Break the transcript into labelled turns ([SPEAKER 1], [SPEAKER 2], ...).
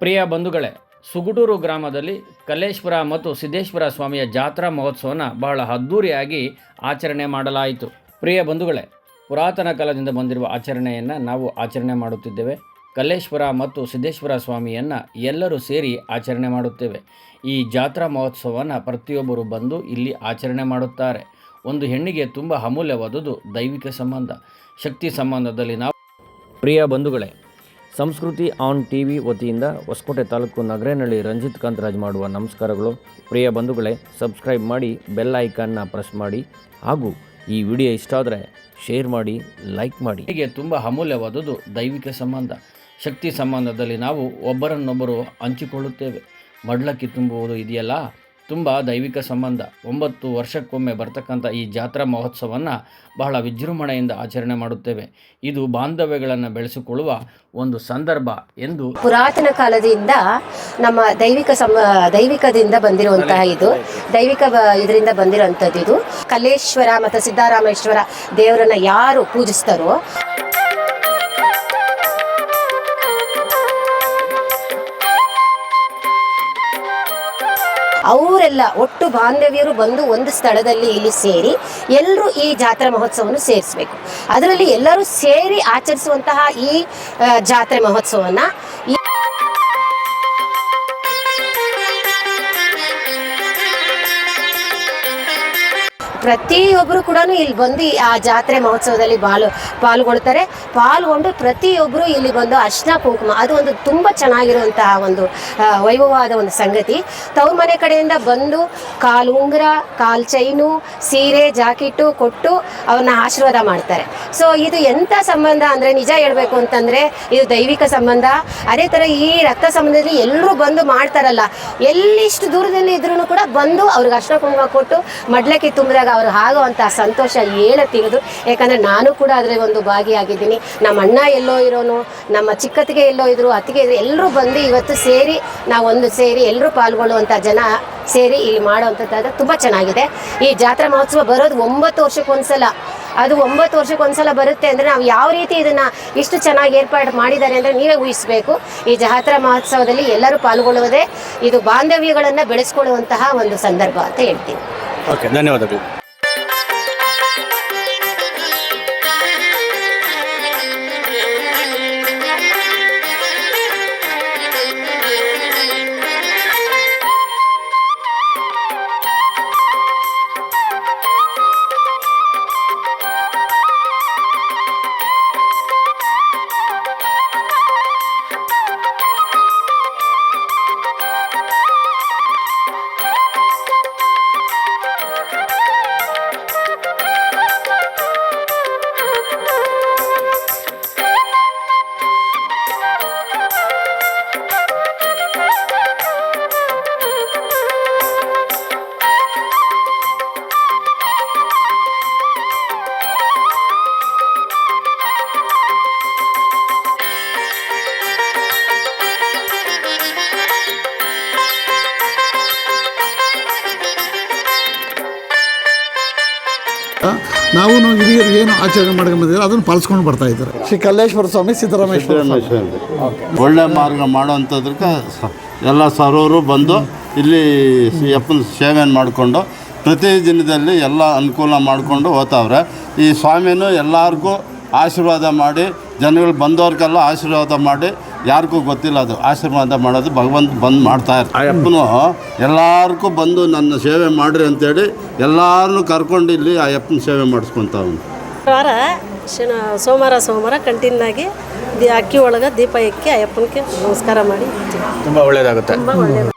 [SPEAKER 1] ಪ್ರಿಯ ಬಂಧುಗಳೇ, ಸುಗುಟೂರು ಗ್ರಾಮದಲ್ಲಿ ಕಲ್ಲೇಶ್ವರ ಮತ್ತು ಸಿದ್ದೇಶ್ವರ ಸ್ವಾಮಿಯ ಜಾತ್ರಾ ಮಹೋತ್ಸವನ ಬಹಳ ಅದ್ಧೂರಿಯಾಗಿ ಆಚರಣೆ ಮಾಡಲಾಯಿತು. ಪ್ರಿಯ ಬಂಧುಗಳೇ, ಪುರಾತನ ಕಾಲದಿಂದ ಬಂದಿರುವ ಆಚರಣೆಯನ್ನು ನಾವು ಆಚರಣೆ ಮಾಡುತ್ತಿದ್ದೇವೆ. ಕಲ್ಲೇಶ್ವರ ಮತ್ತು ಸಿದ್ದೇಶ್ವರ ಸ್ವಾಮಿಯನ್ನು ಎಲ್ಲರೂ ಸೇರಿ ಆಚರಣೆ ಮಾಡುತ್ತೇವೆ. ಈ ಜಾತ್ರಾ ಮಹೋತ್ಸವವನ್ನು ಪ್ರತಿಯೊಬ್ಬರು ಬಂದು ಇಲ್ಲಿ ಆಚರಣೆ ಮಾಡುತ್ತಾರೆ. ಒಂದು ಹೆಣ್ಣಿಗೆ ತುಂಬ ಅಮೂಲ್ಯವಾದುದು ದೈವಿಕ ಸಂಬಂಧ, ಶಕ್ತಿ ಸಂಬಂಧದಲ್ಲಿ ನಾವು. ಪ್ರಿಯ ಬಂಧುಗಳೇ, ಸಂಸ್ಕೃತಿ ಆನ್ ಟಿವಿ ವತಿಯಿಂದ ಹೊಸಕೋಟೆ ತಾಲೂಕು ನಗರೇನಹಳ್ಳಿ ರಂಜಿತ್ ಕಾಂತರಾಜ್ ಮಾಡುವ ನಮಸ್ಕಾರಗಳು. ಪ್ರಿಯ ಬಂಧುಗಳೇ, ಸಬ್ಸ್ಕ್ರೈಬ್ ಮಾಡಿ, ಬೆಲ್ ಐಕಾನ್ನ ಪ್ರೆಸ್ ಮಾಡಿ, ಹಾಗೂ ಈ ವಿಡಿಯೋ ಇಷ್ಟ ಆದರೆ ಶೇರ್ ಮಾಡಿ, ಲೈಕ್ ಮಾಡಿ. ಹೀಗೆ ತುಂಬ ಅಮೂಲ್ಯವಾದುದು ದೈವಿಕ ಸಂಬಂಧ, ಶಕ್ತಿ ಸಂಬಂಧದಲ್ಲಿ ನಾವು ಒಬ್ಬರನ್ನೊಬ್ಬರು ಹಂಚಿಕೊಳ್ಳುತ್ತೇವೆ. ಮಡ್ಲಕ್ಕಿ ತುಂಬುವುದು ಇದೆಯಲ್ಲ, ತುಂಬ ದೈವಿಕ ಸಂಬಂಧ. 9 ವರ್ಷಕ್ಕೊಮ್ಮೆ ಬರ್ತಕ್ಕಂಥ ಈ ಜಾತ್ರಾ ಮಹೋತ್ಸವವನ್ನು ಬಹಳ ವಿಜೃಂಭಣೆಯಿಂದ ಆಚರಣೆ ಮಾಡುತ್ತೇವೆ. ಇದು ಬಾಂಧವ್ಯಗಳನ್ನು ಬೆಳೆಸಿಕೊಳ್ಳುವ ಒಂದು ಸಂದರ್ಭ ಎಂದು
[SPEAKER 2] ಪುರಾತನ ಕಾಲದಿಂದ ನಮ್ಮ ದೈವಿಕದಿಂದ ಬಂದಿರುವಂತಹ ಇದು ಇದರಿಂದ ಬಂದಿರುವಂಥದ್ದು. ಇದು ಕಲ್ಲೇಶ್ವರ ಮತ್ತು ಸಿದ್ದರಾಮೇಶ್ವರ ದೇವರನ್ನ ಯಾರು ಪೂಜಿಸ್ತಾರೋ ಅವರೆಲ್ಲ ಒಟ್ಟು ಬಾಂಧವ್ಯರು ಬಂದು ಒಂದು ಸ್ಥಳದಲ್ಲಿ ಇಲ್ಲಿ ಸೇರಿ ಎಲ್ಲರೂ ಈ ಜಾತ್ರಾ ಮಹೋತ್ಸವವನ್ನು ಸೇರಿಸಬೇಕು. ಅದರಲ್ಲಿ ಎಲ್ಲರೂ ಸೇರಿ ಆಚರಿಸುವಂತಹ ಈ ಜಾತ್ರಾ ಮಹೋತ್ಸವವನ್ನು ಪ್ರತಿಯೊಬ್ಬರು ಕೂಡ ಇಲ್ಲಿ ಬಂದು ಆ ಜಾತ್ರೆ ಮಹೋತ್ಸವದಲ್ಲಿ ಪಾಲ್ಗೊಂಡು ಪ್ರತಿಯೊಬ್ಬರು ಇಲ್ಲಿ ಬಂದು ಅರ್ಶಿನ ಕುಂಕುಮ, ಅದು ಒಂದು ತುಂಬ ಚೆನ್ನಾಗಿರುವಂತಹ ಒಂದು ವೈಭವವಾದ ಒಂದು ಸಂಗತಿ. ತವ್ರ ಮನೆ ಕಡೆಯಿಂದ ಬಂದು ಕಾಲು ಉಂಗುರ, ಕಾಲು ಚೈನು, ಸೀರೆ, ಜಾಕೆಟು ಕೊಟ್ಟು ಅವ್ರನ್ನ ಆಶೀರ್ವಾದ ಮಾಡ್ತಾರೆ. ಸೊ ಇದು ಎಂಥ ಸಂಬಂಧ ಅಂದರೆ, ನಿಜ ಹೇಳಬೇಕು ಅಂತಂದರೆ ಇದು ದೈವಿಕ ಸಂಬಂಧ. ಅದೇ ಥರ ಈ ರಕ್ತ ಸಂಬಂಧದಲ್ಲಿ ಎಲ್ಲರೂ ಬಂದು ಮಾಡ್ತಾರಲ್ಲ, ಎಲ್ಲಿಷ್ಟು ದೂರದಲ್ಲಿ ಇದ್ರೂ ಕೂಡ ಬಂದು ಅವ್ರಿಗೆ ಅರ್ಶಿನ ಕುಂಕುಮ ಕೊಟ್ಟು ಮಡ್ಲಕ್ಕಿ ತುಂಬಿದಾಗ ಅವ್ರಿಗೆ ಆಗುವಂಥ ಸಂತೋಷ ಹೇಳತ್ತಿರೋದು. ಯಾಕಂದರೆ ನಾನು ಕೂಡ ಅದರಲ್ಲಿ ಒಂದು ಭಾಗಿಯಾಗಿದ್ದೀನಿ. ನಮ್ಮ ಅಣ್ಣ ಎಲ್ಲೋ ಇರೋನು, ನಮ್ಮ ಚಿಕ್ಕತ್ತಿಗೆ ಎಲ್ಲೋ ಇದ್ರು, ಅತ್ತಿಗೆ ಇದ್ರು, ಎಲ್ಲರೂ ಬಂದು ಇವತ್ತು ಸೇರಿ ನಾವು ಸೇರಿ ಎಲ್ಲರೂ ಪಾಲ್ಗೊಳ್ಳುವಂಥ ಜನ ಸೇರಿ ಇಲ್ಲಿ ಮಾಡುವಂಥದ್ದು ತುಂಬ ಚೆನ್ನಾಗಿದೆ. ಈ ಜಾತ್ರಾ ಮಹೋತ್ಸವ ಬರೋದು 9 ವರ್ಷಕ್ಕೊಂದ್ಸಲ. ಅದು 9 ವರ್ಷಕ್ಕೊಂದ್ಸಲ ಬರುತ್ತೆ ಅಂದರೆ ನಾವು ಯಾವ ರೀತಿ ಇದನ್ನು ಇಷ್ಟು ಚೆನ್ನಾಗಿ ಏರ್ಪಾಡು ಮಾಡಿದ್ದಾರೆ ಅಂದರೆ ನೀವೇ ಊಹಿಸಬೇಕು. ಈ ಜಾತ್ರಾ ಮಹೋತ್ಸವದಲ್ಲಿ ಎಲ್ಲರೂ ಪಾಲ್ಗೊಳ್ಳುವುದೇ ಇದು ಬಾಂಧವ್ಯಗಳನ್ನು ಬೆಳೆಸ್ಕೊಳ್ಳುವಂತಹ ಒಂದು ಸಂದರ್ಭ ಅಂತ ಹೇಳ್ತೀನಿ.
[SPEAKER 3] ಓಕೆ, ಧನ್ಯವಾದಗಳು.
[SPEAKER 4] ನಾವು ಹಿರಿಯರು ಏನು ಆಚರಣೆ ಮಾಡ್ಕೊಂಡಿದ್ದಾರೆ ಅದನ್ನು ಪಾಲಿಸ್ಕೊಂಡು ಬರ್ತಾ ಇದ್ದಾರೆ. ಶ್ರೀ ಕಲ್ಲೇಶ್ವರ ಸ್ವಾಮಿ, ಸಿದ್ದರಾಮೇಶ್ವರ
[SPEAKER 5] ಒಳ್ಳೆ ಮಾರ್ಗ ಮಾಡೋವಂಥದ್ರಕ್ಕೆ ಎಲ್ಲ ಸರ್ವರು ಬಂದು ಇಲ್ಲಿ ಅಪ್ಪನ ಸೇವೆಯನ್ನು ಮಾಡಿಕೊಂಡು ಪ್ರತಿ ದಿನದಲ್ಲಿ ಎಲ್ಲ ಅನುಕೂಲ ಮಾಡಿಕೊಂಡು ಹೋಗ್ತಾವ್ರೆ. ಈ ಸ್ವಾಮಿನೂ ಎಲ್ಲರಿಗೂ ಆಶೀರ್ವಾದ ಮಾಡಿ, ಜನಗಳು ಬಂದವ್ರಿಗೆಲ್ಲ ಆಶೀರ್ವಾದ ಮಾಡಿ, ಯಾರಿಗೂ ಗೊತ್ತಿಲ್ಲ ಅದು ಆಶೀರ್ವಾದ ಮಾಡೋದು ಭಗವಂತ ಬಂದು ಮಾಡ್ತಾಯಿರ್ತಾರೆ. ಆ ಅಪ್ಪನು ಎಲ್ಲರಿಗೂ ಬಂದು ನನ್ನ ಸೇವೆ ಮಾಡಿರಿ ಅಂತೇಳಿ ಎಲ್ಲರನ್ನೂ ಕರ್ಕೊಂಡು ಇಲ್ಲಿ ಆ ಅಪ್ಪನ ಸೇವೆ ಮಾಡಿಸ್ಕೊತಾವನು.
[SPEAKER 6] ಸೋಮವಾರ ಕಂಟಿನ್ಯಾಗಿ ಅಕ್ಕಿ ಒಳಗೆ ದೀಪ ಇಕ್ಕಿ ಅಯ್ಯಪ್ಪನಿಗೆ ನಮಸ್ಕಾರ ಮಾಡಿ
[SPEAKER 3] ತುಂಬ ಒಳ್ಳೆಯದಾಗುತ್ತೆ.
[SPEAKER 6] ತುಂಬ ಒಳ್ಳೆಯದು.